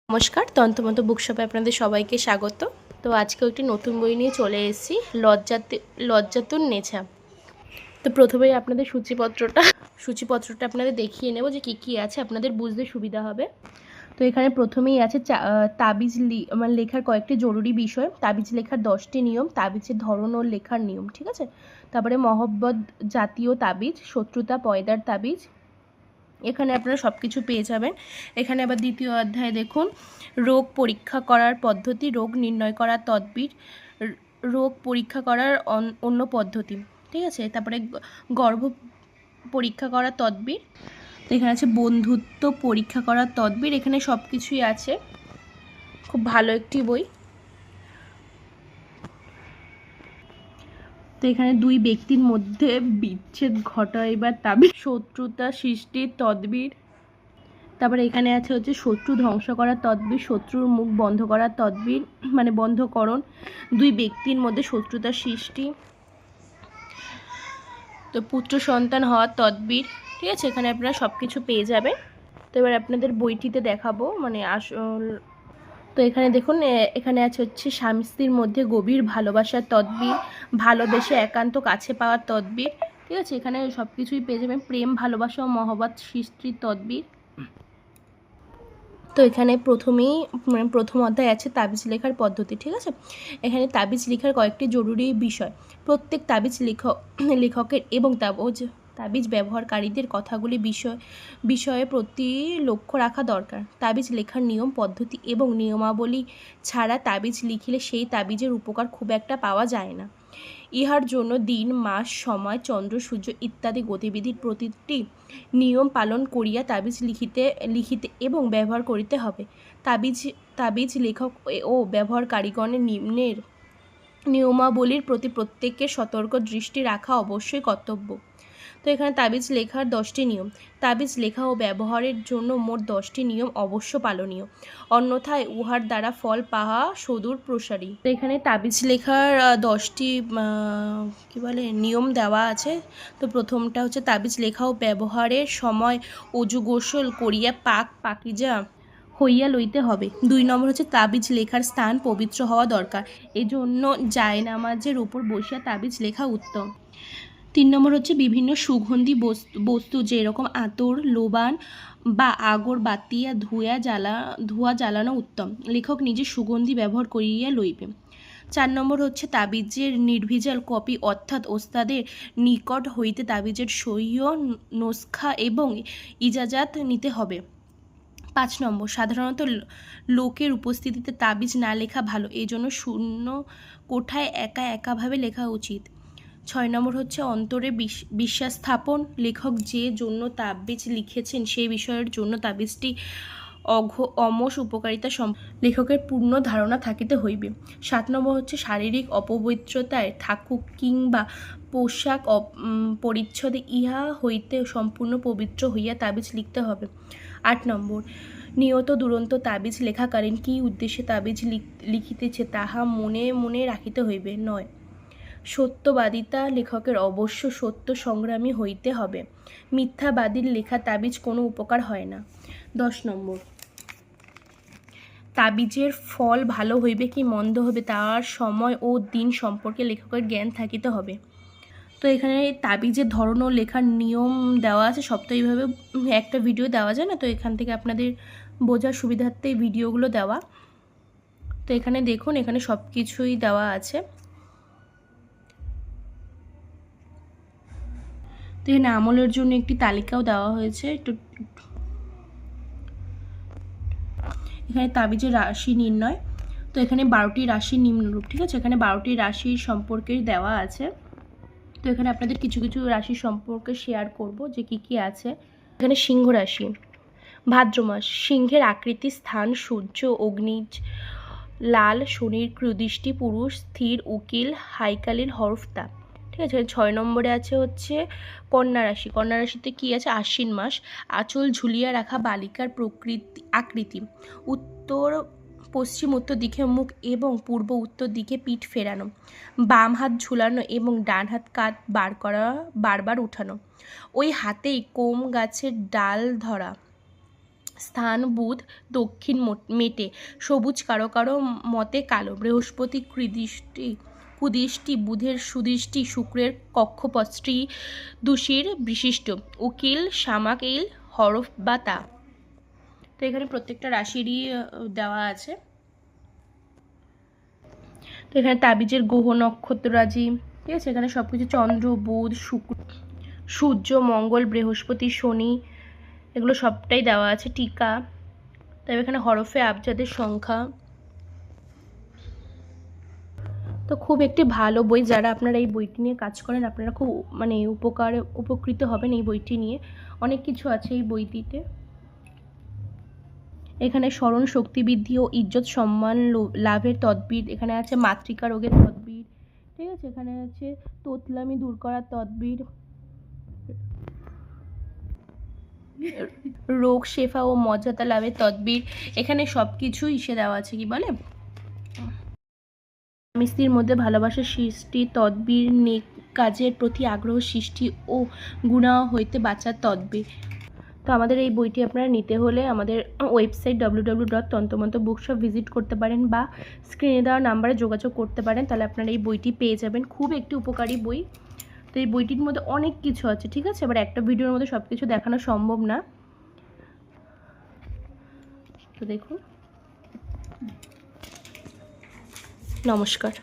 নমস্কার, তন্ত্রমন্ত্র বুকশপে আপনাদের সবাইকে স্বাগত। তো আজকেও একটি নতুন বই নিয়ে চলে এসেছি, লজ্জাতুর নেছা। তো প্রথমেই আপনাদের সূচিপত্রটা আপনাদের দেখিয়ে নেব যে কী আছে, আপনাদের বুঝতে সুবিধা হবে। তো এখানে প্রথমেই আছে তাবিজ লেখার কয়েকটি জরুরি বিষয়, তাবিজ লেখার 10টি নিয়ম, তাবিজের ধরন ও লেখার নিয়ম, ঠিক আছে। তারপরে মহব্বত জাতীয় তাবিজ, শত্রুতা পয়দার তাবিজ, এখানে আপনারা সব কিছু পেয়ে যাবেন। এখানে আবার দ্বিতীয় অধ্যায় দেখুন, রোগ পরীক্ষা করার পদ্ধতি, রোগ নির্ণয় করার তদবির, রোগ পরীক্ষা করার অন্য পদ্ধতি, ঠিক আছে। তারপরে গর্ভ পরীক্ষা করার তদবির, তো এখানে আছে বন্ধুত্ব পরীক্ষা করার তদবির। এখানে সব কিছুই আছে, খুব ভালো একটি বই। তো এখানে দুই ব্যক্তির মধ্যে বিচ্ছেদ ঘটাইবার তাবিজ, শত্রুতা সৃষ্টির তদবির। তারপরে এখানে আছে হচ্ছে শত্রু ধ্বংস করার তদবির, শত্রুর মুখ বন্ধ করার তদবির, মানে বন্ধকরণ, দুই ব্যক্তির মধ্যে শত্রুতার সৃষ্টি, তো পুত্র সন্তান হওয়ার তদবির, ঠিক আছে। এখানে আপনারা সব কিছু পেয়ে যাবেন। তো এবার আপনাদের বইটিতে দেখাবো, মানে আসল। তো এখানে দেখুন, এখানে আছে হচ্ছে স্বামী স্ত্রীর মধ্যে গভীর ভালোবাসার তদবির, ভালোবেসে একান্ত কাছে পাওয়ার তদবির, ঠিক আছে। এখানে সব কিছুই পেয়ে যাবেন, প্রেম ভালোবাসা ও মহব্বত সৃষ্টির তদবির। তো এখানে প্রথম অধ্যায় আছে তাবিজ লেখার পদ্ধতি, ঠিক আছে। এখানে তাবিজ লেখার কয়েকটি জরুরি বিষয়, প্রত্যেক তাবিজ লেখকের এবং তাবিজ ব্যবহারকারীদের কথাগুলি বিষয়ে প্রতি লক্ষ্য রাখা দরকার। তাবিজ লেখার নিয়ম পদ্ধতি এবং নিয়মাবলী ছাড়া তাবিজ লিখিলে সেই তাবিজের উপকার খুব একটা পাওয়া যায় না। ইহার জন্য দিন মাস সময় চন্দ্র সূর্য ইত্যাদি গতিবিধির প্রতিটি নিয়ম পালন করিয়া তাবিজ লিখিতে এবং ব্যবহার করিতে হবে। তাবিজ লেখক ও ব্যবহারকারীগণের নিম্নের নিয়মাবলীর প্রতি প্রত্যেকের সতর্ক দৃষ্টি রাখা অবশ্যই কর্তব্য। তো এখানে তাবিজ লেখার 10টি নিয়ম, তাবিজ লেখা ও ব্যবহারের জন্য মোট 10টি নিয়ম অবশ্য পালনীয়, অন্যথায় উহার দ্বারা ফল পাওয়া সুদূর প্রসারী। তো এখানে তাবিজ লেখার 10টি নিয়ম দেওয়া আছে। তো প্রথমটা হচ্ছে তাবিজ লেখা ও ব্যবহারের সময় অজু গোসল করিয়া পাকিজা হইয়া লইতে হবে। 2 নম্বর হচ্ছে তাবিজ লেখার স্থান পবিত্র হওয়া দরকার, এজন্য জায়নামাজের উপর বসিয়া তাবিজ লেখা উত্তম। 3 নম্বর হচ্ছে বিভিন্ন সুগন্ধি বস্তু যেরকম আতর, লোবান বা আগর বাতিয়া ধোঁয়া জ্বালানো উত্তম, লেখক নিজে সুগন্ধি ব্যবহার করিয়া লইবে। 4 নম্বর হচ্ছে তাবিজের নির্ভেজাল কপি, অর্থাৎ ওস্তাদের নিকট হইতে তাবিজের সহিহ নুসখা এবং ইজাজাত নিতে হবে। 5 নম্বর, সাধারণত লোকের উপস্থিতিতে তাবিজ না লেখা ভালো, এই জন্য শূন্য কোঠায় একাভাবে লেখা উচিত। 6 নম্বর হচ্ছে অন্তরে বিশ্বাস স্থাপন, লেখক যে জন্য তাবিজ লিখেছেন সেই বিষয়ের জন্য তাবিজটি অমোষ উপকারিতা লেখকের পূর্ণ ধারণা থাকিতে হইবে। 7 নম্বর হচ্ছে শারীরিক অপবিত্রতায় থাকুক কিংবা পোশাক পরিচ্ছদে ইহা হইতে সম্পূর্ণ পবিত্র হইয়া তাবিজ লিখতে হবে। 8 নম্বর, নিয়ত দুরন্ত তাবিজ লেখাকালীন কী উদ্দেশ্যে তাবিজ লিখিতেছে তাহা মনে মনে রাখিতে হইবে। 9, সত্যবাদিতা, লেখকের অবশ্য সত্য সংগ্রামী হইতে হবে, মিথ্যাবাদীর লেখা তাবিজ কোনো উপকার হয় না। 10 নম্বর, তাবিজের ফল ভালো হইবে কি মন্দ হবে তার সময় ও দিন সম্পর্কে লেখকের জ্ঞান থাকিতে হবে। তো এখানে তাবিজের ধরন ও লেখার নিয়ম দেওয়া আছে, সব তো এইভাবে একটা ভিডিও দেওয়া যায় না, তো এখান থেকে আপনাদের বোঝার সুবিধার্থে এই ভিডিওগুলো দেওয়া। তো এখানে দেখুন, এখানে সব কিছুই দেওয়া আছে। তো এখানে আমলের জন্য একটি তালিকাও দেওয়া হয়েছে। এখানে তাবিজের রাশি নির্ণয়, তো এখানে 12টি রাশির নিম্নরূপ, ঠিক আছে। এখানে 12টি রাশির সম্পর্কে দেওয়া আছে। তো এখানে আপনাদের কিছু কিছু রাশি সম্পর্কে শেয়ার করব যে কি আছে। এখানে সিংহ রাশি, ভাদ্র মাস, সিংহের আকৃতি, স্থান সূর্য, অগ্নিজ লাল, শনির ক্রুদৃষ্টি, পুরুষ স্থির, উকিল হাইকালিল হরফ তা, ঠিক আছে। 6 নম্বরে আছে হচ্ছে কন্যা রাশি, কন্যা রাশিতে কি আছে, আশ্বিন মাস, আঁচল ঝুলিয়ে রাখা বালিকার আকৃতি, পশ্চিম উত্তর দিকে মুখ এবং পূর্ব উত্তর দিকে পিঠ ফেরানো, বাম হাত ঝুলানো এবং ডান হাত কাঁধ বারবার উঠানো, ওই হাতেই কোম গাছের ডাল ধরা, স্থান বুধ, দক্ষিণ মেটে, সবুজ কারো কারো মতে কালো, বৃহস্পতি কুদৃষ্টি, বুধের সুদৃষ্টি, শুক্রের কক্ষপথ, স্ত্রী দুষির বিশিষ্ট, উকিল সামাকেল হরফ বা তা। তো এখানে প্রত্যেকটা রাশিরই দেওয়া আছে। তো এখানে তাবিজের গ্রহ নক্ষত্ররাজি, ঠিক আছে, এখানে সব কিছু চন্দ্র বুধ শুক্র সূর্য মঙ্গল বৃহস্পতি শনি এগুলো সবটাই দেওয়া আছে, টিকা, তবে এখানে হরফে আবজাদের সংখ্যা। তো খুব একটি ভালো বই, যারা আপনারা এই বইটি নিয়ে কাজ করেন আপনারা খুব মানে উপকৃত হবেন এই বইটি নিয়ে। অনেক কিছু আছে এই বইটিতে। এখানে স্মরণ শক্তি বৃদ্ধি ও ইজ্জত সম্মান লাভের তদবির, এখানে আছে মাতৃকা রোগের তদবির, ঠিক আছে, এখানে আছে তোতলামি দূর করার তদবির, রোগ শেফা ও মর্যাদা লাভের তদবির, এখানে সব কিছুই ইসে দেওয়া আছে, কি বলে, স্বামী স্ত্রীর মধ্যে ভালোবাসার সৃষ্টি তদবির, নেক কাজের প্রতি আগ্রহ সৃষ্টি ও গুনাহ হইতে বাঁচার তদবির। তো আমাদের এই বইটি আপনারা নিতে হলে আমাদের ওয়েবসাইট www.তন্ত্রমন্ত্র বুকশপ ভিজিট করতে পারেন বা স্ক্রিনে দেওয়া নাম্বারে যোগাযোগ করতে পারেন, তাহলে আপনারা এই বইটি পেয়ে যাবেন। খুব একটি উপকারী বই। তো এই বইটির মধ্যে অনেক কিছু আছে, ঠিক আছে, এবার একটা ভিডিওর মধ্যে সব কিছু দেখানো সম্ভব না। তো দেখুন, নমস্কার।